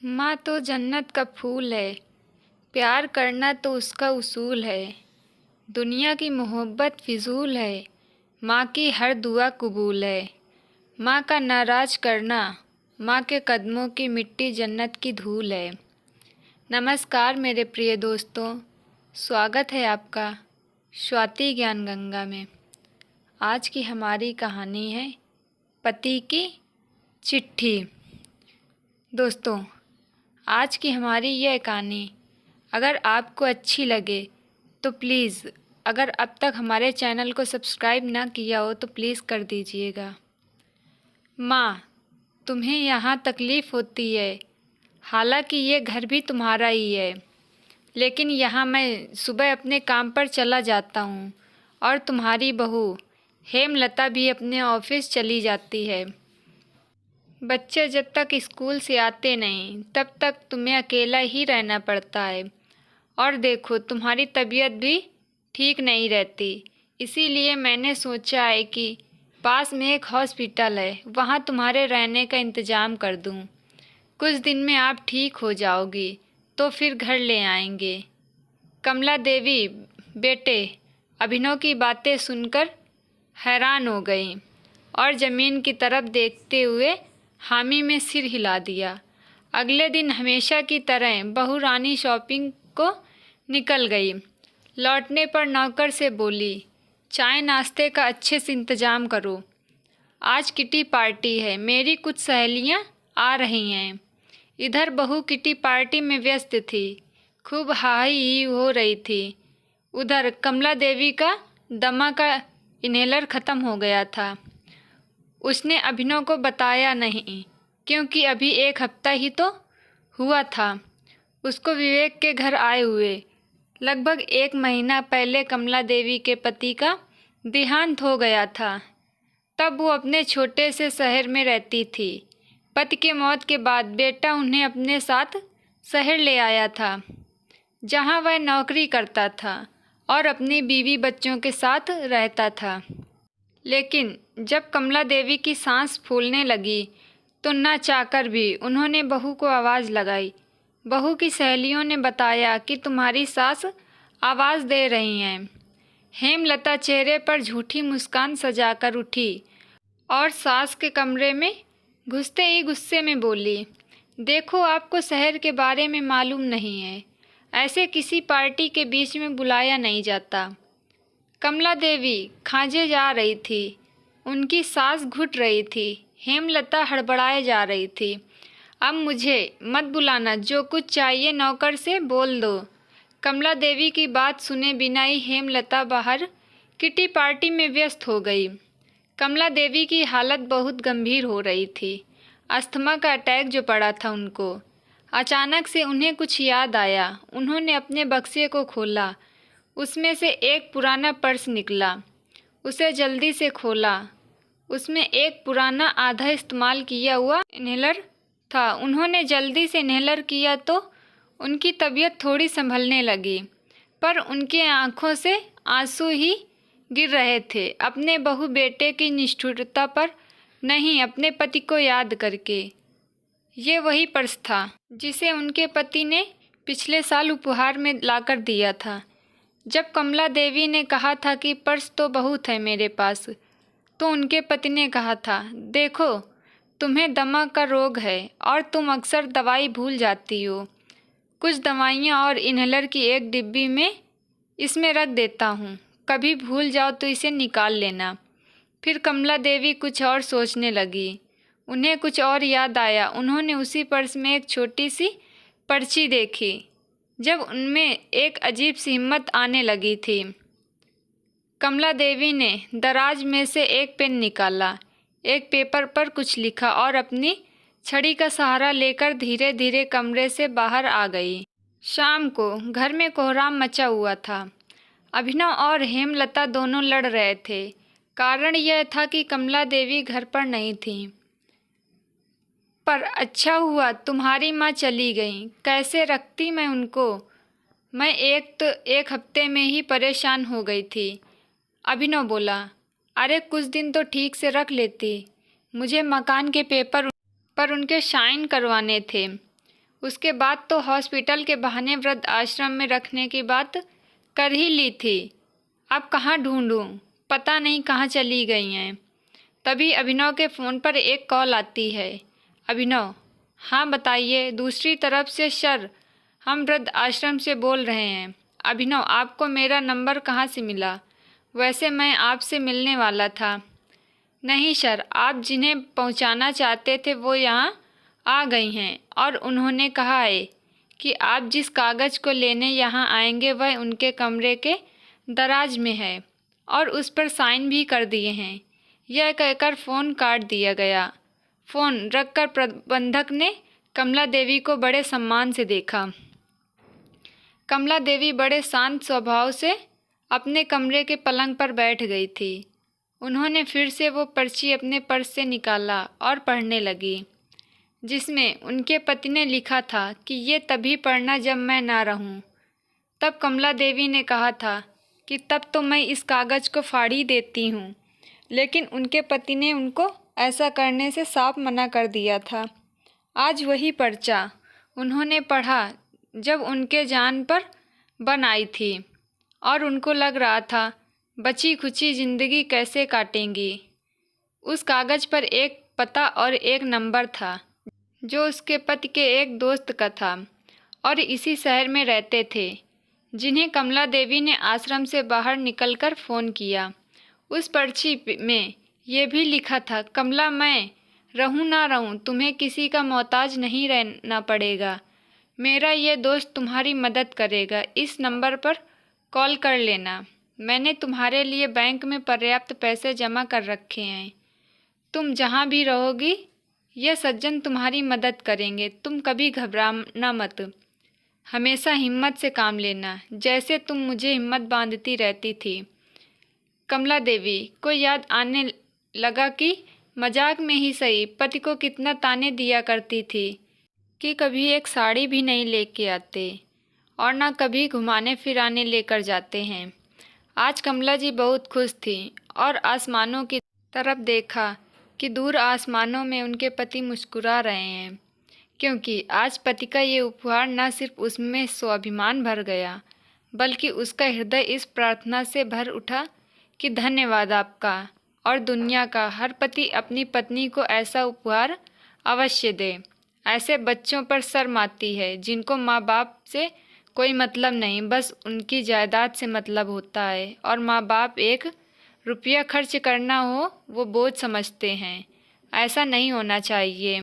माँ तो जन्नत का फूल है, प्यार करना तो उसका उसूल है। दुनिया की मोहब्बत फिजूल है, माँ की हर दुआ कबूल है। माँ का नाराज करना, माँ के कदमों की मिट्टी जन्नत की धूल है। नमस्कार मेरे प्रिय दोस्तों, स्वागत है आपका स्वाति ज्ञान गंगा में। आज की हमारी कहानी है पति की चिट्ठी। दोस्तों, आज की हमारी यह कहानी अगर आपको अच्छी लगे तो प्लीज़, अगर अब तक हमारे चैनल को सब्सक्राइब ना किया हो तो प्लीज़ कर दीजिएगा। माँ, तुम्हें यहाँ तकलीफ़ होती है, हालांकि ये घर भी तुम्हारा ही है, लेकिन यहाँ मैं सुबह अपने काम पर चला जाता हूँ और तुम्हारी बहू हेमलता भी अपने ऑफिस चली जाती है। बच्चे जब तक स्कूल से आते नहीं तब तक तुम्हें अकेला ही रहना पड़ता है। और देखो, तुम्हारी तबीयत भी ठीक नहीं रहती, इसीलिए मैंने सोचा है कि पास में एक हॉस्पिटल है, वहाँ तुम्हारे रहने का इंतज़ाम कर दूँ। कुछ दिन में आप ठीक हो जाओगी तो फिर घर ले आएंगे। कमला देवी बेटे अभिनव की बातें सुनकर हैरान हो गई और ज़मीन की तरफ देखते हुए हामी में सिर हिला दिया। अगले दिन हमेशा की तरह बहू रानी शॉपिंग को निकल गई। लौटने पर नौकर से बोली, चाय नाश्ते का अच्छे से इंतज़ाम करो, आज किटी पार्टी है, मेरी कुछ सहेलियां आ रही हैं। इधर बहू किटी पार्टी में व्यस्त थी, खूब हाई हो रही थी। उधर कमला देवी का दमा का इन्हेलर ख़त्म हो गया था। उसने अभिनव को बताया नहीं, क्योंकि अभी एक हफ्ता ही तो हुआ था उसको विवेक के घर आए हुए। लगभग 1 महीना पहले कमला देवी के पति का देहांत हो गया था। तब वो अपने छोटे से शहर में रहती थी। पति के मौत के बाद बेटा उन्हें अपने साथ शहर ले आया था, जहाँ वह नौकरी करता था और अपनी बीवी बच्चों के साथ रहता था। लेकिन जब कमला देवी की सांस फूलने लगी तो ना चाहकर भी उन्होंने बहू को आवाज़ लगाई। बहू की सहेलियों ने बताया कि तुम्हारी सास आवाज़ दे रही हैं। हेमलता चेहरे पर झूठी मुस्कान सजाकर उठी और सास के कमरे में घुसते ही गुस्से में बोली, देखो, आपको शहर के बारे में मालूम नहीं है, ऐसे किसी पार्टी के बीच में बुलाया नहीं जाता। कमला देवी खांजे जा रही थी, उनकी सांस घुट रही थी। हेमलता हड़बड़ाए जा रही थी। अब मुझे मत बुलाना, जो कुछ चाहिए नौकर से बोल दो। कमला देवी की बात सुने बिना ही हेमलता बाहर किटी पार्टी में व्यस्त हो गई। कमला देवी की हालत बहुत गंभीर हो रही थी। अस्थमा का अटैक जो पड़ा था उनको। अचानक से उन्हें कुछ याद आया। उन्होंने अपने बक्से को खोला, उसमें से एक पुराना पर्स निकला। उसे जल्दी से खोला। उसमें एक पुराना आधा इस्तेमाल किया हुआ इन्हेलर था। उन्होंने जल्दी से इन्हेलर किया तो उनकी तबीयत थोड़ी संभलने लगी, पर उनकी आंखों से आंसू ही गिर रहे थे, अपने बहू बेटे की निष्ठुरता पर नहीं, अपने पति को याद करके। ये वही पर्स था जिसे उनके पति ने पिछले साल उपहार में लाकर दिया था। जब कमला देवी ने कहा था कि पर्स तो बहुत है मेरे पास, तो उनके पति ने कहा था, देखो, तुम्हें दमा का रोग है और तुम अक्सर दवाई भूल जाती हो। कुछ दवाइयाँ और इन्हेलर की एक डिब्बी में इसमें रख देता हूँ, कभी भूल जाओ तो इसे निकाल लेना। फिर कमला देवी कुछ और सोचने लगी। उन्हें कुछ और याद आया। उन्होंने उसी पर्स में एक छोटी सी पर्ची देखी। जब उनमें एक अजीब सी हिम्मत आने लगी थी, कमला देवी ने दराज में से एक पेन निकाला, एक पेपर पर कुछ लिखा और अपनी छड़ी का सहारा लेकर धीरे धीरे कमरे से बाहर आ गई। शाम को घर में कोहराम मचा हुआ था। अभिनव और हेमलता दोनों लड़ रहे थे। कारण यह था कि कमला देवी घर पर नहीं थी। पर अच्छा हुआ तुम्हारी माँ चली गई, कैसे रखती मैं उनको। मैं एक हफ्ते में ही परेशान हो गई थी। अभिनव बोला, अरे कुछ दिन तो ठीक से रख लेती, मुझे मकान के पेपर पर उनके साइन करवाने थे। उसके बाद तो हॉस्पिटल के बहाने वृद्ध आश्रम में रखने की बात कर ही ली थी। अब कहाँ ढूंढूं, पता नहीं कहाँ चली गई हैं। तभी अभिनव के फ़ोन पर एक कॉल आती है। अभिनव: हाँ बताइए। दूसरी तरफ से: सर, हम वृद्ध आश्रम से बोल रहे हैं। अभिनव: आपको मेरा नंबर कहाँ से मिला? वैसे मैं आपसे मिलने वाला था। नहीं सर, आप जिन्हें पहुंचाना चाहते थे वो यहाँ आ गई हैं और उन्होंने कहा है कि आप जिस कागज़ को लेने यहाँ आएंगे वह उनके कमरे के दराज में है और उस पर साइन भी कर दिए हैं। यह कहकर फ़ोन काट दिया गया। फ़ोन रखकर प्रबंधक ने कमला देवी को बड़े सम्मान से देखा। कमला देवी बड़े शांत स्वभाव से अपने कमरे के पलंग पर बैठ गई थी। उन्होंने फिर से वो पर्ची अपने पर्स से निकाला और पढ़ने लगी, जिसमें उनके पति ने लिखा था कि ये तभी पढ़ना जब मैं ना रहूं। तब कमला देवी ने कहा था कि तब तो मैं इस कागज़ को फाड़ ही देती हूँ, लेकिन उनके पति ने उनको ऐसा करने से साफ मना कर दिया था। आज वही पर्चा उन्होंने पढ़ा जब उनके जान पर बन आई थी और उनको लग रहा था बची खुची ज़िंदगी कैसे काटेंगी। उस कागज़ पर एक पता और एक नंबर था जो उसके पति के एक दोस्त का था और इसी शहर में रहते थे, जिन्हें कमला देवी ने आश्रम से बाहर निकलकर फ़ोन किया। उस पर्ची में ये भी लिखा था, कमला, मैं रहूं ना रहूं तुम्हें किसी का मोहताज नहीं रहना पड़ेगा। मेरा ये दोस्त तुम्हारी मदद करेगा। इस नंबर पर कॉल कर लेना। मैंने तुम्हारे लिए बैंक में पर्याप्त पैसे जमा कर रखे हैं। तुम जहाँ भी रहोगी ये सज्जन तुम्हारी मदद करेंगे। तुम कभी घबराना मत, हमेशा हिम्मत से काम लेना, जैसे तुम मुझे हिम्मत बांधती रहती थी। कमला देवी को याद आने लगा कि मजाक में ही सही पति को कितना ताने दिया करती थी कि कभी एक साड़ी भी नहीं लेके आते और ना कभी घुमाने फिराने लेकर जाते हैं। आज कमला जी बहुत खुश थी और आसमानों की तरफ देखा कि दूर आसमानों में उनके पति मुस्कुरा रहे हैं, क्योंकि आज पति का ये उपहार न सिर्फ उसमें स्वाभिमान भर गया, बल्कि उसका हृदय इस प्रार्थना से भर उठा कि धन्यवाद आपका और दुनिया का हर पति अपनी पत्नी को ऐसा उपहार अवश्य दे। ऐसे बच्चों पर शर्म आती है जिनको माँ बाप से कोई मतलब नहीं, बस उनकी जायदाद से मतलब होता है और माँ बाप एक रुपया खर्च करना हो वो बोझ समझते हैं। ऐसा नहीं होना चाहिए।